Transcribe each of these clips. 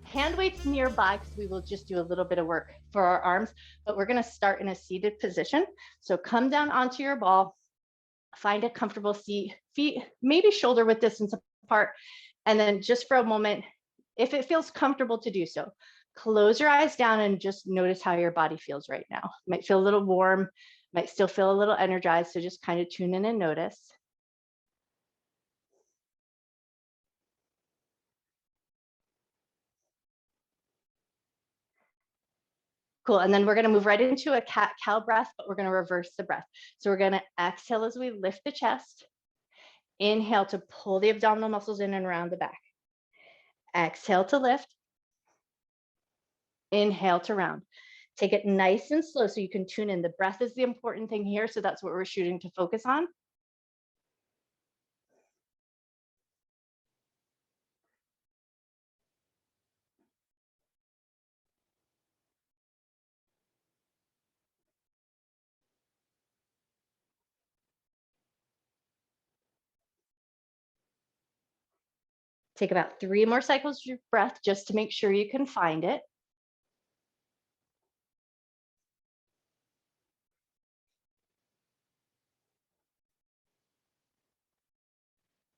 Hand weights nearby because we will just do a little bit of work for our arms, but we're going to start in a seated position. So come down onto your ball, find a comfortable seat, feet maybe shoulder width distance apart, and then just for a moment, if it feels comfortable to do so, close your eyes down and just notice how your body feels right now. Might feel a little warm, might still feel a little energized, so just kind of tune in and notice. Cool, and then we're gonna move right into a cat-cow breath, but we're gonna reverse the breath. So we're gonna exhale as we lift the chest. Inhale to pull the abdominal muscles in and around the back. Exhale to lift. Inhale to round. Take it nice and slow so you can tune in. The breath is the important thing here, so that's what we're shooting to focus on. Take about 3 more cycles of your breath just to make sure you can find it.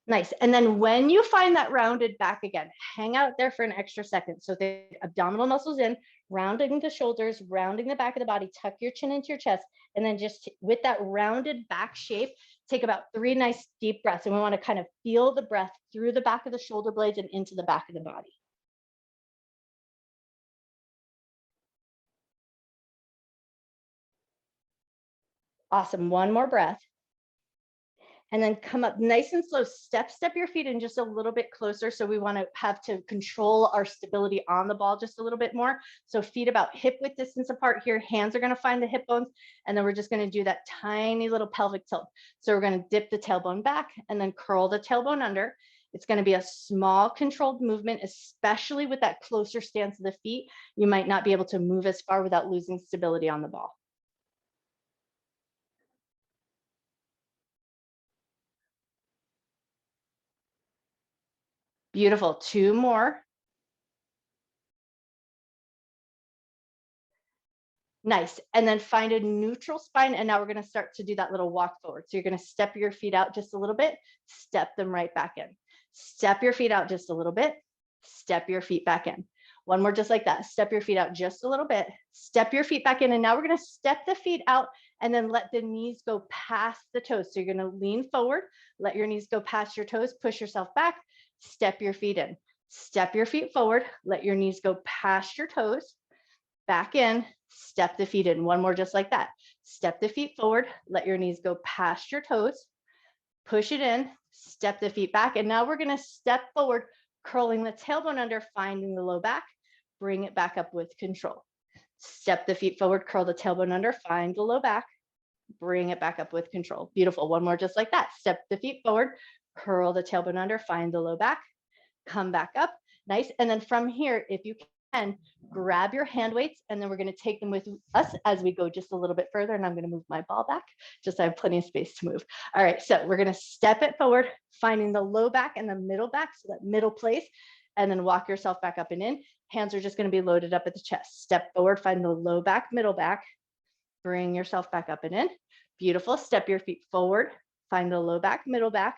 Nice. And then when you find that rounded back again, hang out there for an extra second. So the abdominal muscles in, rounding the shoulders, rounding the back of the body, tuck your chin into your chest. And then just with that rounded back shape, take about 3 nice deep breaths. And we want to kind of feel the breath through the back of the shoulder blades and into the back of the body. Awesome. One more breath. And then come up nice and slow. Step your feet in just a little bit closer. So we want to have to control our stability on the ball just a little bit more. So feet about hip width distance apart here. Hands are going to find the hip bones. And then we're just going to do that tiny little pelvic tilt. So we're going to dip the tailbone back and then curl the tailbone under. It's going to be a small controlled movement, especially with that closer stance of the feet. You might not be able to move as far without losing stability on the ball. Beautiful. 2 more. Nice. And then find a neutral spine. And now we're going to start to do that little walk forward. So you're going to step your feet out just a little bit, step them right back in. Step your feet out just a little bit, step your feet back in. One more just like that. Step your feet out just a little bit, step your feet back in. And now we're going to step the feet out and then let the knees go past the toes. So you're going to lean forward, let your knees go past your toes, push yourself back, step your feet in. Step your feet forward, let your knees go past your toes, back in, step the feet in. One more just like that. Step the feet forward, let your knees go past your toes, push it in, step the feet back. And now we're going to step forward, curling the tailbone under, finding the low back, bring it back up with control. Step the feet forward, curl the tailbone under, find the low back, bring it back up with control. Beautiful. One more just like that. Step the feet forward, curl the tailbone under, find the low back, come back up. Nice. And then from here, if you can, grab your hand weights, and then we're going to take them with us as we go just a little bit further. And I'm going to move my ball back, just so I have plenty of space to move. All right, so we're going to step it forward, finding the low back and the middle back, so that middle place, and then walk yourself back up and in. Hands are just going to be loaded up at the chest. Step forward, find the low back, middle back, bring yourself back up and in. Beautiful. Step your feet forward, find the low back, middle back,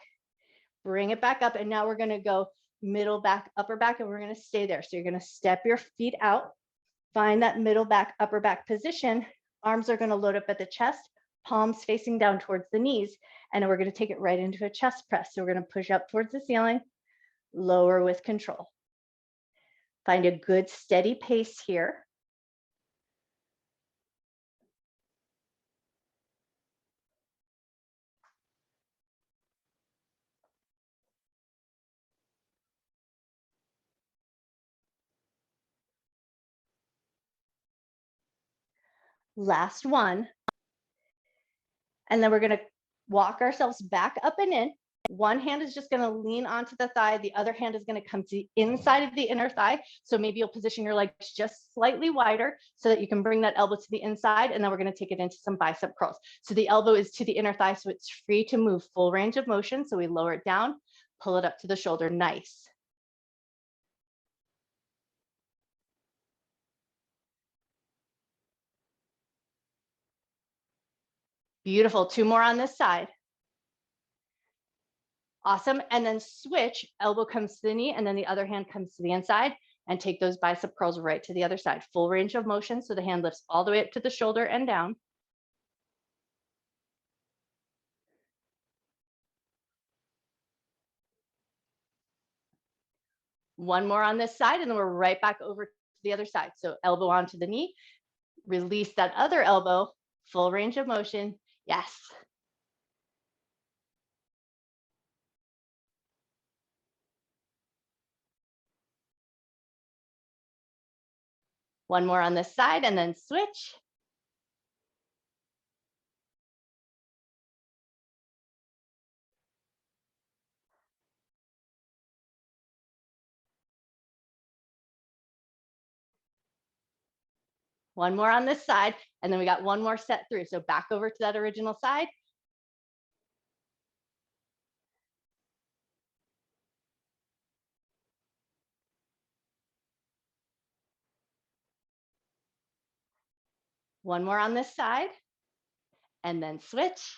bring it back up. And now we're going to go middle back, upper back, and we're going to stay there. So you're going to step your feet out, find that middle back, upper back position. Arms are going to load up at the chest, palms facing down towards the knees, and we're going to take it right into a chest press. So we're going to push up towards the ceiling, lower with control. Find a good steady pace here. Last one. And then we're going to walk ourselves back up and in. One hand is just going to lean onto the thigh. The other hand is going to come to the inside of the inner thigh. So maybe you'll position your legs just slightly wider so that you can bring that elbow to the inside. And then we're going to take it into some bicep curls. So the elbow is to the inner thigh, so it's free to move, full range of motion. So we lower it down, pull it up to the shoulder. Nice. Beautiful. 2 more on this side. Awesome. And then switch, elbow comes to the knee, and then the other hand comes to the inside, and take those bicep curls right to the other side. Full range of motion. So the hand lifts all the way up to the shoulder and down. One more on this side, and then we're right back over to the other side. So elbow onto the knee, release that other elbow, full range of motion. Yes. One more on this side, and then switch. One more on this side, and then we got one more set through. So back over to that original side. One more on this side, and then switch.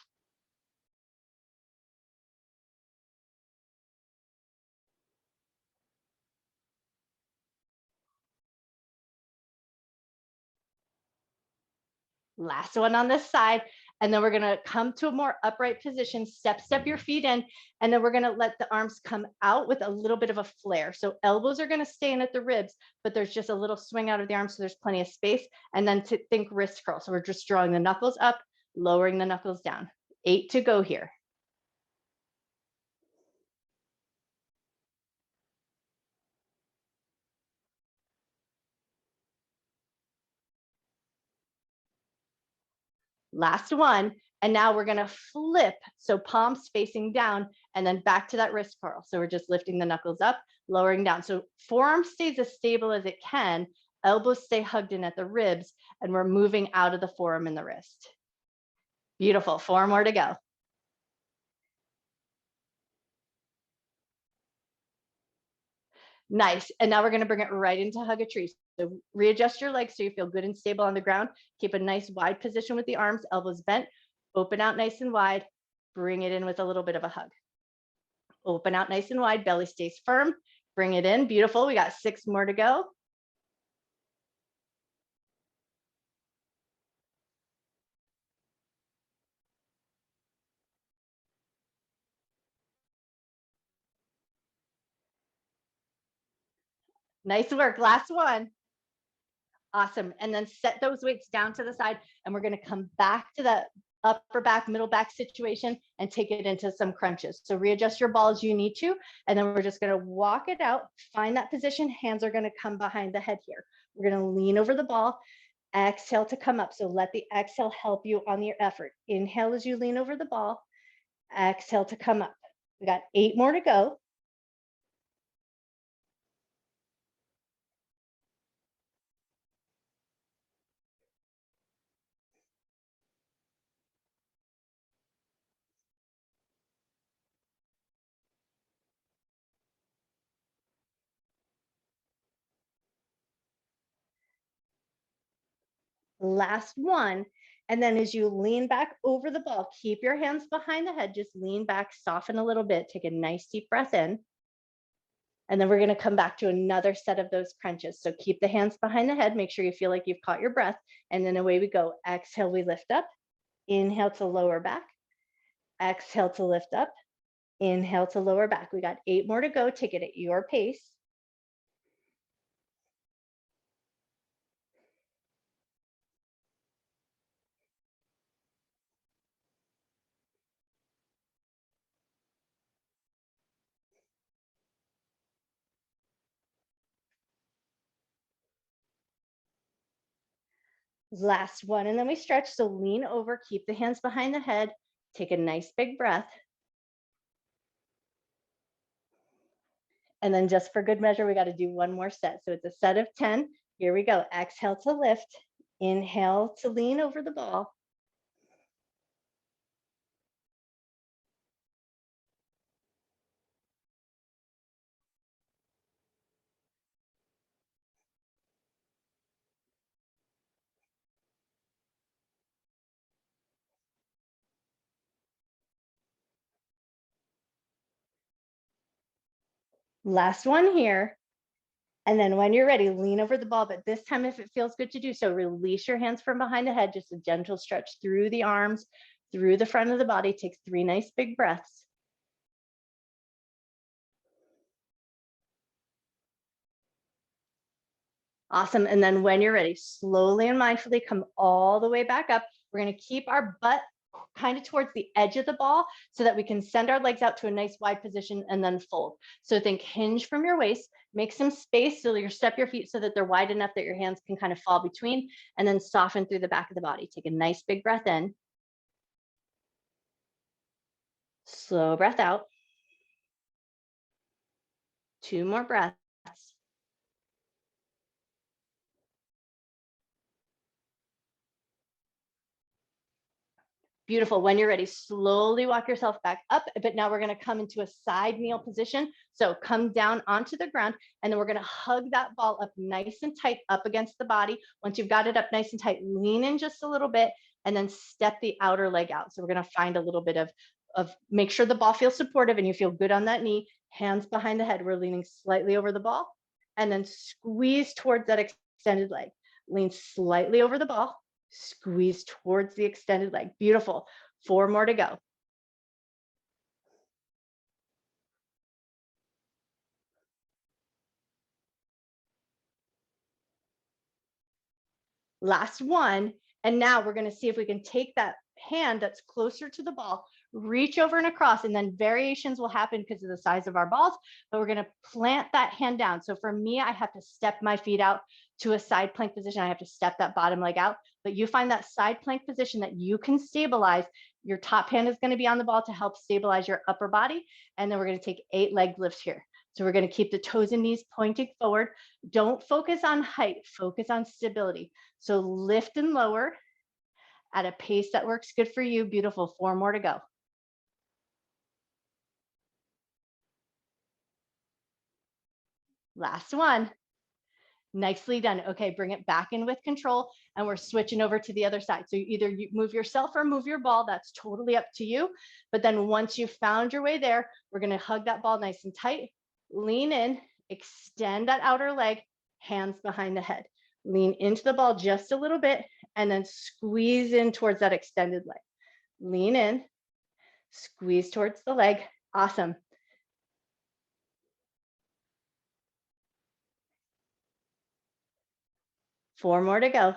Last one on this side. And then we're going to come to a more upright position, step your feet in, and then we're going to let the arms come out with a little bit of a flare. So elbows are going to stay in at the ribs, but there's just a little swing out of the arms, so there's plenty of space. And then to think wrist curl. So we're just drawing the knuckles up, lowering the knuckles down. 8 to go here. Last one. And now we're going to flip. So palms facing down and then back to that wrist curl. So we're just lifting the knuckles up, lowering down. So forearm stays as stable as it can. Elbows stay hugged in at the ribs, and we're moving out of the forearm and the wrist. Beautiful. 4 more to go. Nice. And now we're going to bring it right into hug a tree. So readjust your legs so you feel good and stable on the ground. Keep a nice wide position with the arms, elbows bent, open out nice and wide, bring it in with a little bit of a hug. Open out nice and wide, belly stays firm, bring it in. Beautiful. We got 6 more to go. Nice work. Last one. Awesome. And then set those weights down to the side, and we're going to come back to that upper back, middle back situation and take it into some crunches. So readjust your ball as you need to, and then we're just going to walk it out, find that position. Hands are going to come behind the head here. We're going to lean over the ball, exhale to come up. So let the exhale help you on your effort. Inhale as you lean over the ball, exhale to come up. We got 8 more to go. Last one. And then as you lean back over the ball, keep your hands behind the head, just lean back, soften a little bit, take a nice deep breath in. And then we're going to come back to another set of those crunches. So keep the hands behind the head, make sure you feel like you've caught your breath. And then away we go. Exhale, we lift up. Inhale to lower back. Exhale to lift up. Inhale to lower back. We got 8 more to go. Take it at your pace. Last one. And then we stretch. So lean over, keep the hands behind the head. Take a nice big breath. And then just for good measure, we got to do one more set. So it's a set of 10. Here we go. Exhale to lift. Inhale to lean over the ball. Last one here. And then when you're ready, lean over the ball. But this time, if it feels good to do so, release your hands from behind the head, just a gentle stretch through the arms, through the front of the body. Take 3 nice big breaths. Awesome. And then when you're ready, slowly and mindfully come all the way back up. We're going to keep our butt kind of towards the edge of the ball so that we can send our legs out to a nice wide position and then fold. So think hinge from your waist, make some space so you step your feet so that they're wide enough that your hands can kind of fall between, and then soften through the back of the body. Take a nice big breath in. Slow breath out. 2 more breaths. Beautiful. When you're ready, slowly walk yourself back up. But now we're going to come into a side kneel position. So come down onto the ground, and then we're going to hug that ball up nice and tight up against the body. Once you've got it up nice and tight, lean in just a little bit and then step the outer leg out. So we're going to find a little bit of make sure the ball feels supportive and you feel good on that knee. Hands behind the head. We're leaning slightly over the ball and then squeeze towards that extended leg. Lean slightly over the ball. Squeeze towards the extended leg. Beautiful. 4 more to go. Last one. And now we're going to see if we can take that hand that's closer to the ball, reach over and across, and then variations will happen because of the size of our balls, but we're going to plant that hand down. So for me, I have to step my feet out to a side plank position. I have to step that bottom leg out, but you find that side plank position that you can stabilize. Your top hand is going to be on the ball to help stabilize your upper body. And then we're going to take 8 leg lifts here. So we're going to keep the toes and knees pointing forward. Don't focus on height, focus on stability. So lift and lower at a pace that works good for you. Beautiful. 4 more to go. Last one. Nicely done. Okay, bring it back in with control, and we're switching over to the other side. So either you move yourself or move your ball. That's totally up to you. But then once you've found your way there, we're going to hug that ball nice and tight. Lean in, extend that outer leg, hands behind the head. Lean into the ball just a little bit, and then squeeze in towards that extended leg. Lean in, squeeze towards the leg. Awesome. Four more to go.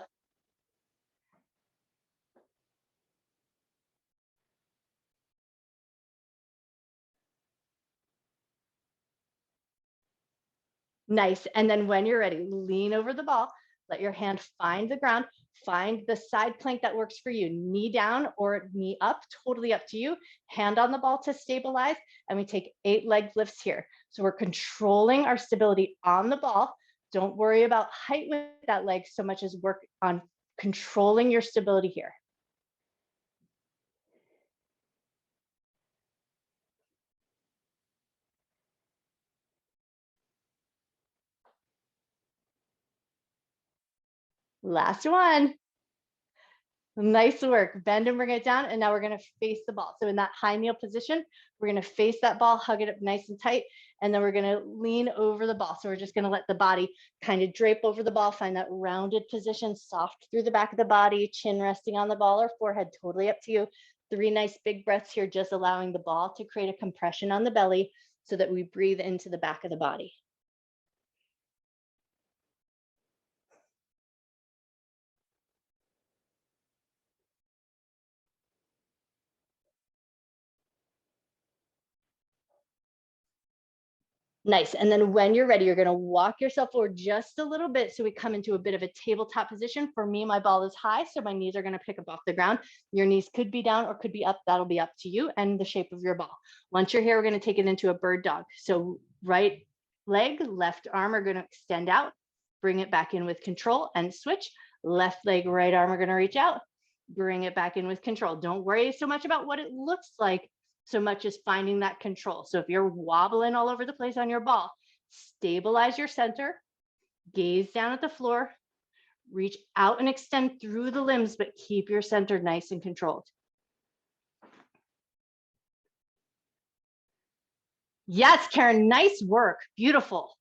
Nice. And then when you're ready, lean over the ball, let your hand find the ground, find the side plank that works for you, knee down or knee up, totally up to you. Hand on the ball to stabilize. And we take 8 leg lifts here. So we're controlling our stability on the ball. Don't worry about height with that leg so much as work on controlling your stability here. Last one. Nice work. Bend and bring it down. And now we're going to face the ball. So in that high kneel position, we're going to face that ball, hug it up nice and tight. And then we're going to lean over the ball. So we're just going to let the body kind of drape over the ball, find that rounded position, soft through the back of the body, chin resting on the ball or forehead, totally up to you. 3 nice big breaths here, just allowing the ball to create a compression on the belly so that we breathe into the back of the body. Nice. And then when you're ready, you're going to walk yourself forward just a little bit. So we come into a bit of a tabletop position. For me, my ball is high, so my knees are going to pick up off the ground. Your knees could be down or could be up. That'll be up to you and the shape of your ball. Once you're here, we're going to take it into a bird dog. So right leg, left arm are going to extend out, bring it back in with control and switch. Left leg, right arm are going to reach out, bring it back in with control. Don't worry so much about what it looks like, so much as finding that control. So if you're wobbling all over the place on your ball, stabilize your center, gaze down at the floor, reach out and extend through the limbs, but keep your center nice and controlled. Yes, Karen, nice work. Beautiful.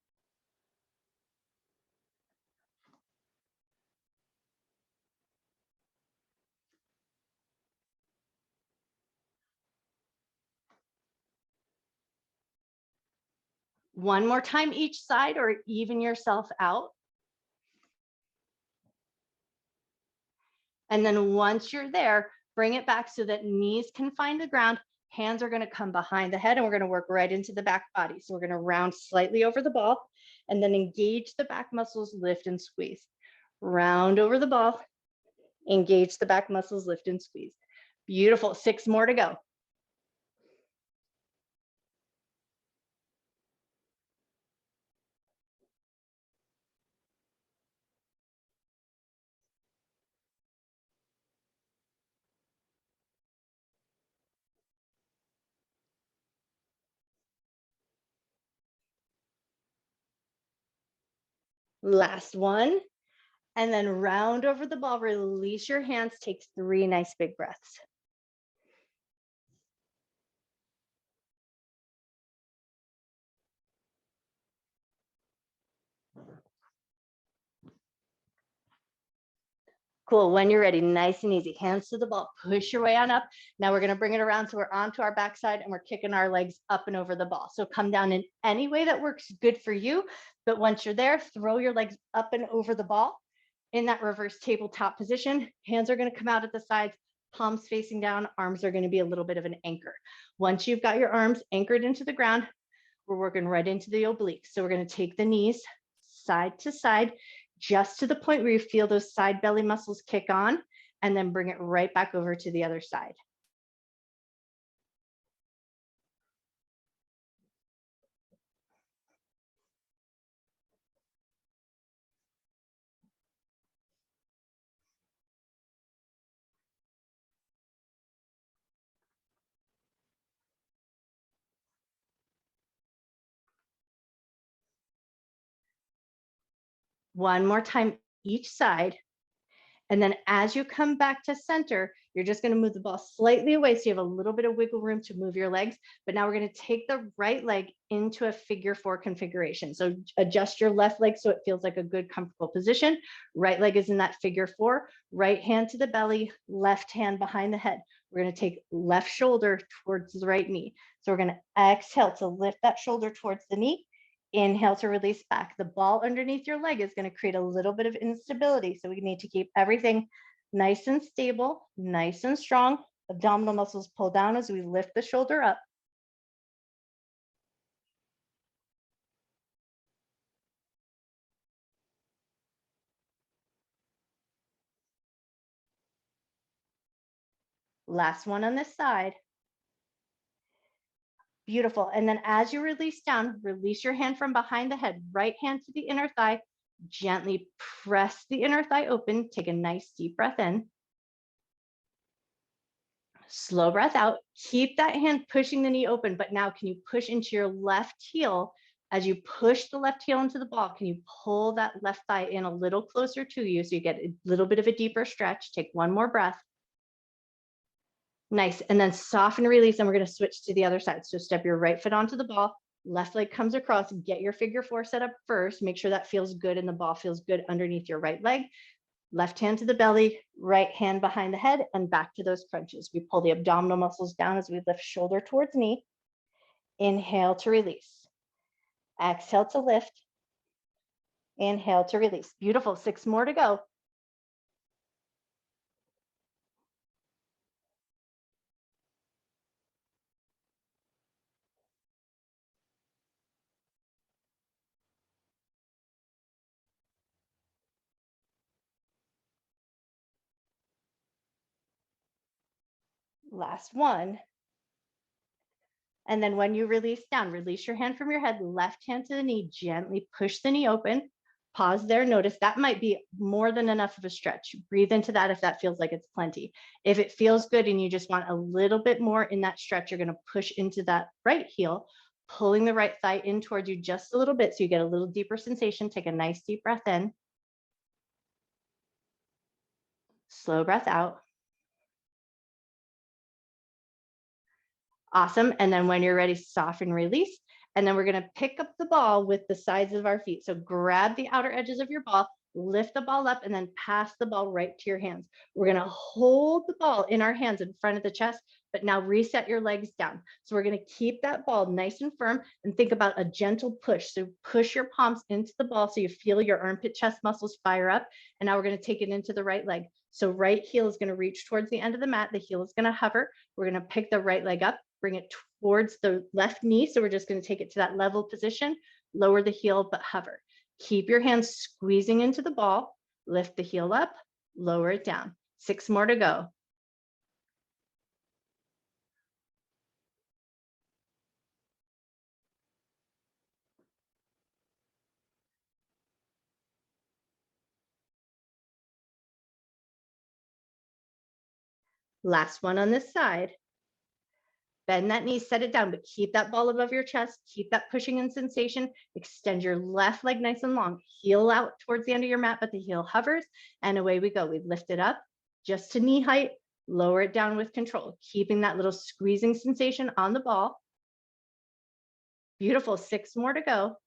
One more time each side, or even yourself out. And then once you're there, bring it back so that knees can find the ground. Hands are going to come behind the head, and we're going to work right into the back body. So we're going to round slightly over the ball and then engage the back muscles, lift and squeeze. Round over the ball, engage the back muscles, lift and squeeze. Beautiful. 6 more to go. Last one. And then round over the ball, release your hands, take 3 nice big breaths. Cool. When you're ready, nice and easy. Hands to the ball, push your way on up. Now we're going to bring it around so we're onto our backside and we're kicking our legs up and over the ball. So come down in any way that works good for you. But once you're there, throw your legs up and over the ball in that reverse tabletop position. Hands are going to come out at the sides, palms facing down. Arms are going to be a little bit of an anchor. Once you've got your arms anchored into the ground, we're working right into the obliques. So we're going to take the knees side to side, just to the point where you feel those side belly muscles kick on, and then bring it right back over to the other side. One more time each side. And then as you come back to center, you're just going to move the ball slightly away so you have a little bit of wiggle room to move your legs. But now we're going to take the right leg into a figure 4 configuration. So adjust your left leg so it feels like a good, comfortable position. Right leg is in that figure 4, right hand to the belly, left hand behind the head. We're going to take left shoulder towards the right knee. So we're going to exhale to lift that shoulder towards the knee. Inhale to release back. The ball underneath your leg is going to create a little bit of instability. So we need to keep everything nice and stable, nice and strong. Abdominal muscles pull down as we lift the shoulder up. Last one on this side. Beautiful. And then as you release down, release your hand from behind the head, right hand to the inner thigh. Gently press the inner thigh open. Take a nice deep breath in. Slow breath out. Keep that hand pushing the knee open, but now can you push into your left heel? As you push the left heel into the ball, can you pull that left thigh in a little closer to you so you get a little bit of a deeper stretch? Take one more breath. Nice. And then soften, release, and we're going to switch to the other side. So step your right foot onto the ball. Left leg comes across. Get your figure 4 set up first. Make sure that feels good and the ball feels good underneath your right leg. Left hand to the belly, right hand behind the head, and back to those crunches. We pull the abdominal muscles down as we lift shoulder towards knee. Inhale to release. Exhale to lift. Inhale to release. Beautiful. 6 more to go. Last one. And then when you release down, release your hand from your head, left hand to the knee, gently push the knee open. Pause there. Notice that might be more than enough of a stretch. Breathe into that if that feels like it's plenty. If it feels good and you just want a little bit more in that stretch, you're going to push into that right heel, pulling the right thigh in towards you just a little bit so you get a little deeper sensation. Take a nice deep breath in. Slow breath out. Awesome. And then when you're ready, soften, release. And then we're going to pick up the ball with the sides of our feet. So grab the outer edges of your ball, lift the ball up, and then pass the ball right to your hands. We're going to hold the ball in our hands in front of the chest, but now reset your legs down. So we're going to keep that ball nice and firm and think about a gentle push. So push your palms into the ball so you feel your armpit chest muscles fire up. And now we're going to take it into the right leg. So right heel is going to reach towards the end of the mat. The heel is going to hover. We're going to pick the right leg up, bring it towards the left knee. So we're just going to take it to that level position, lower the heel, but hover. Keep your hands squeezing into the ball, lift the heel up, lower it down. 6 more to go. Last one on this side. Bend that knee, set it down, but keep that ball above your chest. Keep that pushing in sensation. Extend your left leg nice and long. Heel out towards the end of your mat, but the heel hovers. And away we go. We lift it up just to knee height. Lower it down with control, keeping that little squeezing sensation on the ball. Beautiful. 6 more to go.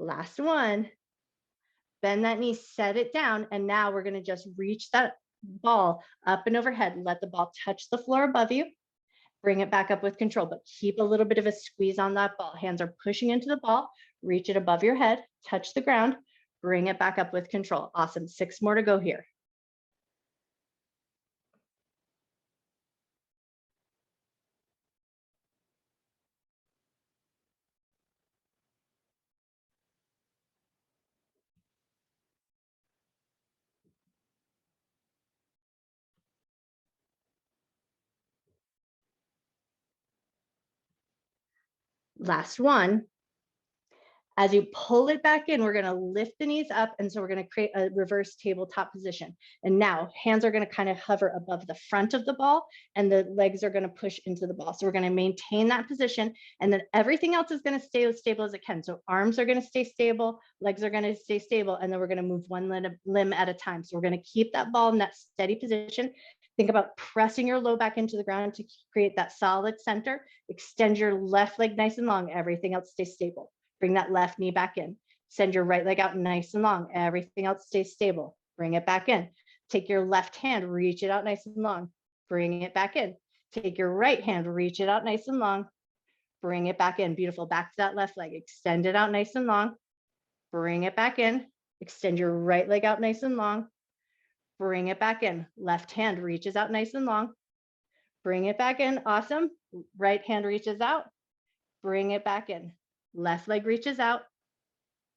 Last one. Bend that knee, set it down. And now we're going to just reach that ball up and overhead. Let the ball touch the floor above you. Bring it back up with control, but keep a little bit of a squeeze on that ball. Hands are pushing into the ball. Reach it above your head, touch the ground, bring it back up with control. Awesome. 6 more to go here. Last one. As you pull it back in, we're going to lift the knees up. And so we're going to create a reverse tabletop position. And now hands are going to kind of hover above the front of the ball and the legs are going to push into the ball. So we're going to maintain that position. And then everything else is going to stay as stable as it can. So arms are going to stay stable, legs are going to stay stable. And then we're going to move one limb at a time. So we're going to keep that ball in that steady position. Think about pressing your low back into the ground to create that solid center. Extend your left leg nice and long. Everything else stays stable. Bring that left knee back in. Send your right leg out nice and long. Everything else stays stable. Bring it back in. Take your left hand, reach it out nice and long. Bring it back in. Take your right hand, reach it out nice and long. Bring it back in. Beautiful. Back to that left leg. Extend it out nice and long. Bring it back in. Extend your right leg out nice and long. Bring it back in. Left hand reaches out nice and long. Bring it back in. Awesome. Right hand reaches out. Bring it back in. Left leg reaches out,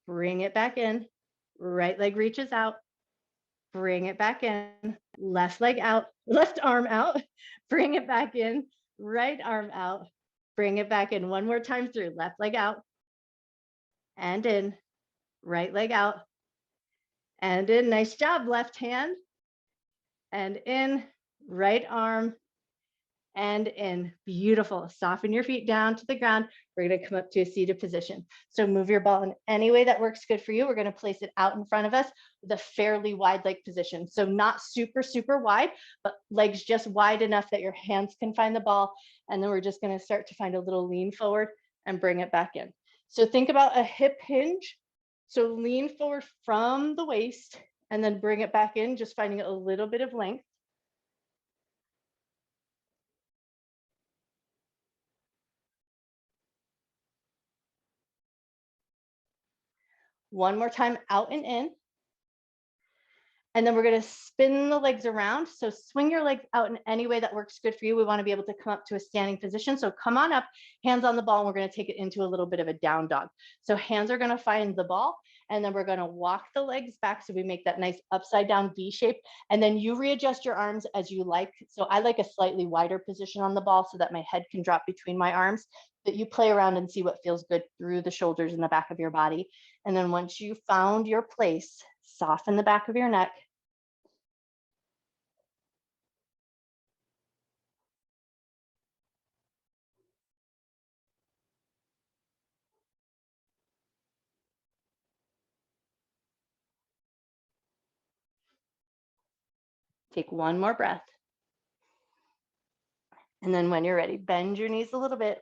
bring it back in. Right leg reaches out, bring it back in. Left leg out, left arm out, bring it back in. Right arm out, bring it back in. One more time through. Left leg out and in. Right leg out and in. Nice job. Left hand and in. Right arm and in. Beautiful. Soften your feet down to the ground. We're going to come up to a seated position. So move your ball in any way that works good for you. We're going to place it out in front of us with a fairly wide leg position. So not super, super wide, but legs just wide enough that your hands can find the ball. And then we're just going to start to find a little lean forward and bring it back in. So think about a hip hinge. So lean forward from the waist and then bring it back in, just finding a little bit of length. One more time, out and in. And then we're going to spin the legs around. So swing your legs out in any way that works good for you. We want to be able to come up to a standing position. So come on up, hands on the ball, and we're going to take it into a little bit of a down dog. So hands are going to find the ball, and then we're going to walk the legs back so we make that nice upside down V shape. And then you readjust your arms as you like. So I like a slightly wider position on the ball so that my head can drop between my arms. But you play around and see what feels good through the shoulders and the back of your body. And then once you found your place, soften the back of your neck. Take one more breath. And then when you're ready, bend your knees a little bit.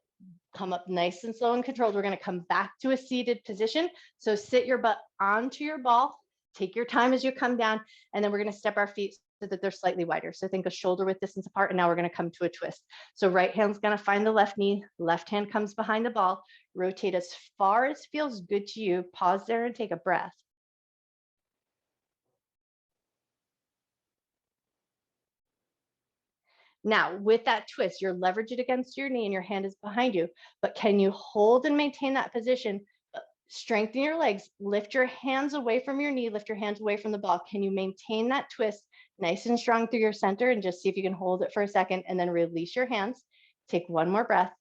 Come up nice and slow and controlled. We're going to come back to a seated position. So sit your butt onto your ball. Take your time as you come down. And then we're going to step our feet so that they're slightly wider. So think a shoulder width distance apart. And now we're going to come to a twist. So right hand's going to find the left knee. Left hand comes behind the ball. Rotate as far as feels good to you. Pause there and take a breath. Now, with that twist, you're leveraged against your knee and your hand is behind you. But can you hold and maintain that position? Strengthen your legs, lift your hands away from your knee, lift your hands away from the ball. Can you maintain that twist nice and strong through your center? And just see if you can hold it for a second and then release your hands. Take one more breath.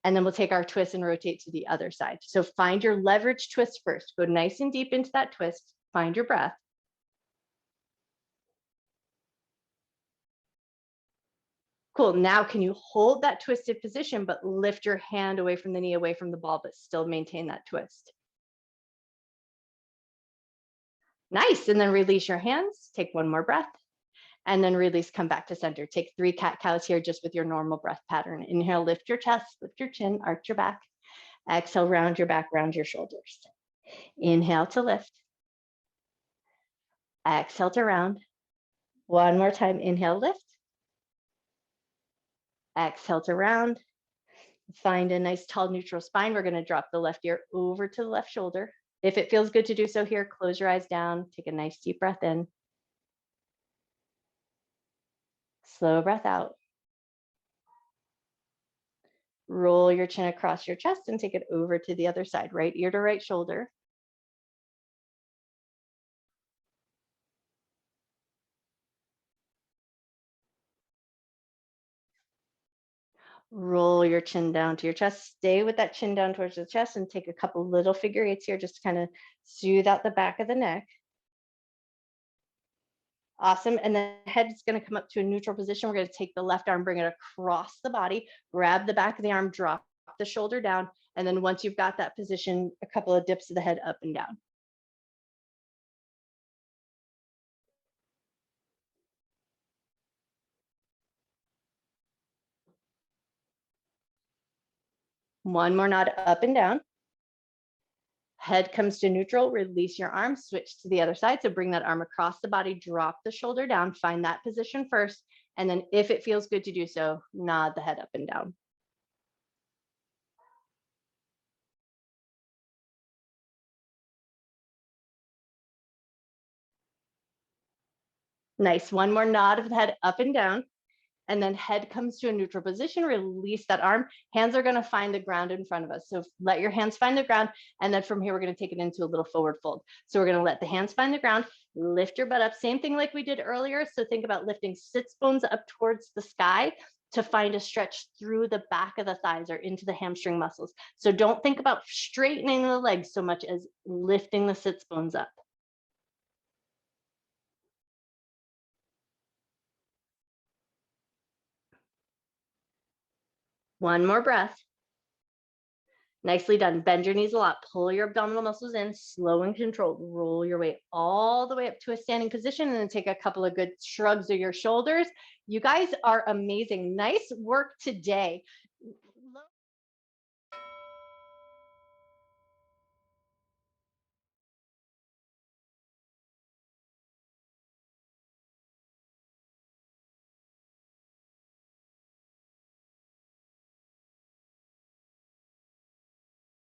And then we'll take our twist and rotate to the other side. So find your leverage twist first. Go nice and deep into that twist. Find your breath. Cool. Now, can you hold that twisted position, but lift your hand away from the knee, away from the ball, but still maintain that twist? Nice. And then release your hands. Take one more breath. And then release, come back to center. Take 3 cat-cows here just with your normal breath pattern. Inhale, lift your chest, lift your chin, arch your back. Exhale, round your back, round your shoulders. Inhale to lift. Exhale to round. One more time. Inhale, lift. Exhale to round. Find a nice tall neutral spine. We're going to drop the left ear over to the left shoulder. If it feels good to do so here, close your eyes down. Take a nice deep breath in. Slow breath out. Roll your chin across your chest and take it over to the other side, right ear to right shoulder. Roll your chin down to your chest. Stay with that chin down towards the chest and take a couple little figure eights here just to kind of soothe out the back of the neck. Awesome. And then head's going to come up to a neutral position. We're going to take the left arm, bring it across the body, grab the back of the arm, drop the shoulder down. And then once you've got that position, a couple of dips of the head up and down. One more nod up and down. Head comes to neutral, release your arm, switch to the other side. So bring that arm across the body, drop the shoulder down, find that position first. And then if it feels good to do so, nod the head up and down. Nice. One more nod of the head up and down. And then head comes to a neutral position, release that arm. Hands are going to find the ground in front of us. So let your hands find the ground. And then from here, we're going to take it into a little forward fold. So we're going to let the hands find the ground, lift your butt up. Same thing like we did earlier. So think about lifting sits bones up towards the sky to find a stretch through the back of the thighs or into the hamstring muscles. So don't think about straightening the legs so much as lifting the sits bones up. One more breath. Nicely done. Bend your knees a lot. Pull your abdominal muscles in, slow and controlled. Roll your weight all the way up to a standing position and then take a couple of good shrugs of your shoulders. You guys are amazing. Nice work today.